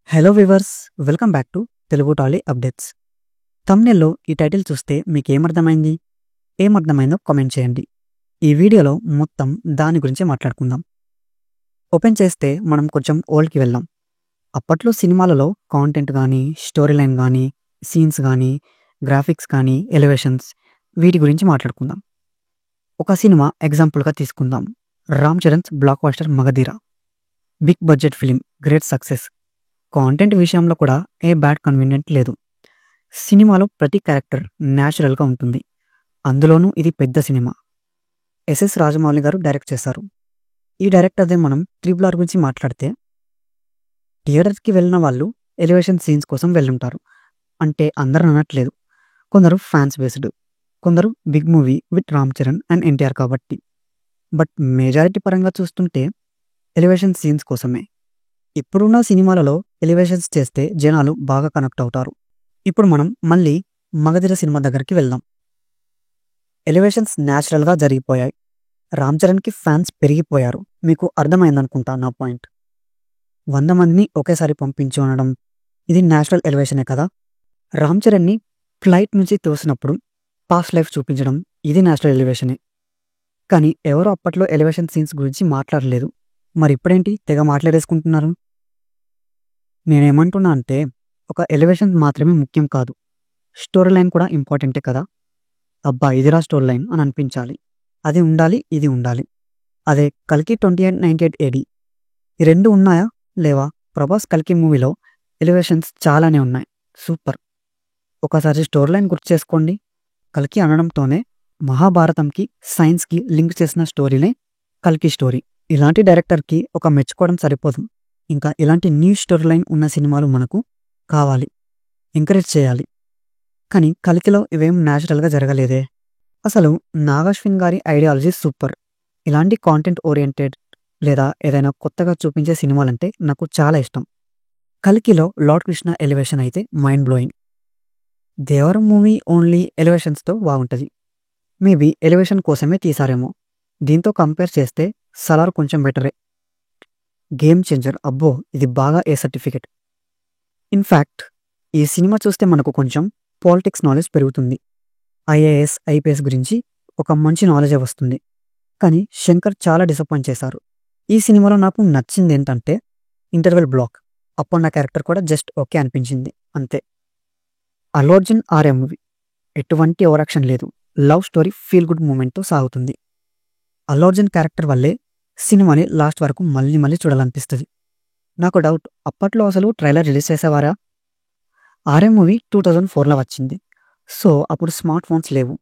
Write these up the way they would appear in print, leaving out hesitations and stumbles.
Hello viewers, welcome back to Telugu Tolly updates. తమ్నెల్లో ఈ title చూస్తే మీకేమర్థమైంది? ఏమర్థమైందో కామెంట్ చేయండి. ఈ వీడియోలో మొత్తం దాని గురించే మాట్లాడుకుందాం. ఓపెన్ చేస్తే మనం కొంచెం ఓల్డ్కి వెళ్దాం. అప్పట్లో సినిమాలలో కాంటెంట్ కానీ, స్టోరీ లైన్ కానీ, సీన్స్ కానీ, గ్రాఫిక్స్ కానీ, ఎలివేషన్స్ వీటి గురించి మాట్లాడుకుందాం. ఒక సినిమా ఎగ్జాంపుల్గా తీసుకుందాం. Ram Charan's blockbuster Magadheera. Big budget film, great success. Content విషయంలో కూడా ఏ బ్యాడ్ కన్వీనియంట్ లేదు. సినిమాలో ప్రతి క్యారెక్టర్ న్యాచురల్గా ఉంటుంది. అందులోనూ ఇది పెద్ద సినిమా. ఎస్ఎస్ రాజమౌళి గారు డైరెక్ట్ చేశారు. ఈ డైరెక్టర్దే మనం RRR గురించి మాట్లాడితే, థియేటర్కి వెళ్ళిన వాళ్ళు ఎలివేషన్ సీన్స్ కోసం వెళ్ళుంటారు. అంటే అందరూ అనట్లేదు. కొందరు ఫ్యాన్స్ బేస్డ్, కొందరు big movie with Ram Charan and NTR కాబట్టి. బట్ మెజారిటీ పరంగా చూస్తుంటే ఎలివేషన్ సీన్స్ కోసమే. ఇప్పుడున్న సినిమాలలో ఎలివేషన్స్ చేస్తే జనాలు బాగా కనెక్ట్ అవుతారు. ఇప్పుడు మనం మళ్ళీ మగధీర సినిమా దగ్గరికి వెళ్దాం. ఎలివేషన్స్ న్యాచురల్గా జరిగిపోయాయి. రామ్ చరణ్కి ఫ్యాన్స్ పెరిగిపోయారు. మీకు అర్థమైందనుకుంటా నా పాయింట్. 100 మందిని ఒకేసారి పంపించు అనడం ఇది న్యాచురల్ ఎలివేషనే కదా. రామ్ చరణ్ని ఫ్లైట్ నుంచి తోసినప్పుడు పాస్ట్ లైఫ్ చూపించడం ఇది న్యాచురల్ ఎలివేషనే. కానీ ఎవరు అప్పట్లో ఎలివేషన్ సీన్స్ గురించి మాట్లాడలేదు. మరి ఇప్పుడేంటి తెగ మాట్లాడేసుకుంటున్నారు? నేనేమంటున్నా అంటే, ఒక ఎలివేషన్ మాత్రమే ముఖ్యం కాదు, స్టోరీ లైన్ కూడా ఇంపార్టెంటే కదా. అబ్బా ఇదిరా స్టోరీ లైన్ అని అనిపించాలి. అది ఉండాలి, ఇది ఉండాలి. అదే కల్కి 2898 AD ఈ రెండు ఉన్నాయా లేవా? ప్రభాస్ కల్కి మూవీలో ఎలివేషన్స్ చాలానే ఉన్నాయి. సూపర్. ఒకసారి స్టోరీ లైన్ గుర్తు చేసుకోండి. కల్కి అనడంతోనే మహాభారతంకి సైన్స్కి లింక్ చేసిన స్టోరీనే కల్కి స్టోరీ. ఇలాంటి డైరెక్టర్కి ఒక మెచ్చుకోవడం సరిపోదు. ఇంకా ఇలాంటి న్యూ స్టోరీ లైన్ ఉన్న సినిమాలు మనకు కావాలి, ఎంకరేజ్ చేయాలి. కానీ కల్కిలో ఇవేం న్యాచురల్గా జరగలేదే. అసలు నాగాశ్విన్ గారి ఐడియాలజీ సూపర్. ఇలాంటి కాంటెంట్ ఓరియంటెడ్ లేదా ఏదైనా కొత్తగా చూపించే సినిమాలంటే నాకు చాలా ఇష్టం. కల్కిలో లార్డ్ కృష్ణ ఎలివేషన్ అయితే మైండ్ బ్లోయింగ్. దేవరం మూవీ ఓన్లీ ఎలివేషన్స్తో బాగుంటుంది. మేబీ ఎలివేషన్ కోసమే తీసారేమో. దీంతో కంపేర్ చేస్తే సలార్ కొంచెం బెటరే. Game changer. అబ్బో ఇది బాగా ఏ సర్టిఫికెట్. ఇన్ఫ్యాక్ట్ ఈ సినిమా చూస్తే మనకు కొంచెం పాలిటిక్స్ నాలెడ్జ్ పెరుగుతుంది. IAS IPS గురించి ఒక మంచి నాలెడ్జే వస్తుంది. కానీ శంకర్ చాలా డిసప్పాయింట్ చేశారు. ఈ సినిమాలో నాకు నచ్చింది ఏంటంటే ఇంటర్వెల్ బ్లాక్. అప్పన్న క్యారెక్టర్ కూడా జస్ట్ ఓకే అనిపించింది, అంతే. అల్లు అర్జున్ ఆర్య మూవీ ఎటువంటి ఓవరాక్షన్ లేదు. లవ్ స్టోరీ ఫీల్ గుడ్ మూమెంట్తో సాగుతుంది. అల్లు అర్జున్ క్యారెక్టర్ వల్లే సినిమాని లాస్ట్ వరకు మళ్ళీ మళ్ళీ చూడాలనిపిస్తుంది. నాకు డౌట్, అప్పట్లో అసలు ట్రైలర్ రిలీజ్ చేసేవారా? ఆర్య మూవీ 2004లో వచ్చింది. సో అప్పుడు స్మార్ట్ ఫోన్స్ లేవు,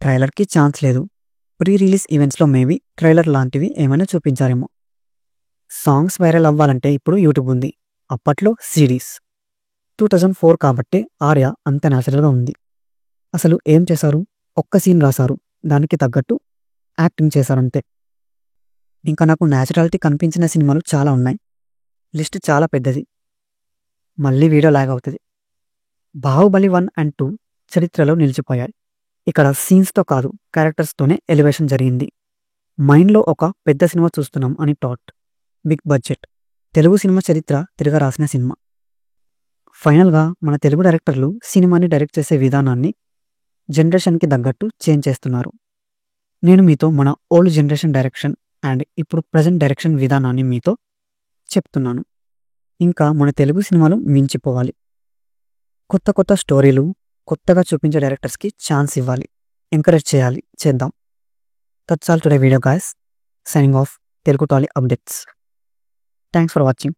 ట్రైలర్కి ఛాన్స్ లేదు. ప్రీ రిలీజ్ ఈవెంట్స్లో మేబీ ట్రైలర్ లాంటివి ఏమైనా చూపించారేమో. సాంగ్స్ వైరల్ అవ్వాలంటే ఇప్పుడు యూట్యూబ్ ఉంది. అప్పట్లో సిడీస్. 2004 కాబట్టి ఆర్య అంత న్యాచురల్గా ఉంది. అసలు ఏం చేశారు? ఒక్క సీన్ రాశారు, దానికి తగ్గట్టు యాక్టింగ్ చేశారంతే. ఇంకా నాకు న్యాచురాలిటీ కనిపించిన సినిమాలు చాలా ఉన్నాయి. లిస్ట్ చాలా పెద్దది, మళ్ళీ వీడియో లాగ్ అవుతుంది. బాహుబలి 1 and 2 చరిత్రలో నిలిచిపోయాయి. ఇక్కడ సీన్స్తో కాదు, క్యారెక్టర్స్తోనే ఎలివేషన్ జరిగింది. మైండ్లో ఒక పెద్ద సినిమా చూస్తున్నాం అని థాట్. బిగ్ బడ్జెట్, తెలుగు సినిమా చరిత్ర తిరగ రాసిన సినిమా. ఫైనల్గా మన తెలుగు డైరెక్టర్లు సినిమాని డైరెక్ట్ చేసే విధానాన్ని జనరేషన్కి తగ్గట్టు చేంజ్ చేస్తున్నారు. నేను మీతో మన ఓల్డ్ జనరేషన్ డైరెక్షన్ అండ్ ఇప్పుడు ప్రజెంట్ డైరెక్షన్ విధానాన్ని మీతో చెప్తున్నాను. ఇంకా మన తెలుగు సినిమాలు మించిపోవాలి. కొత్త కొత్త స్టోరీలు, కొత్తగా చూపించే డైరెక్టర్స్కి ఛాన్స్ ఇవ్వాలి, ఎంకరేజ్ చేయాలి, చేద్దాం. That's all today video guys. Signing off Telugu Tolly updates. Thanks for watching.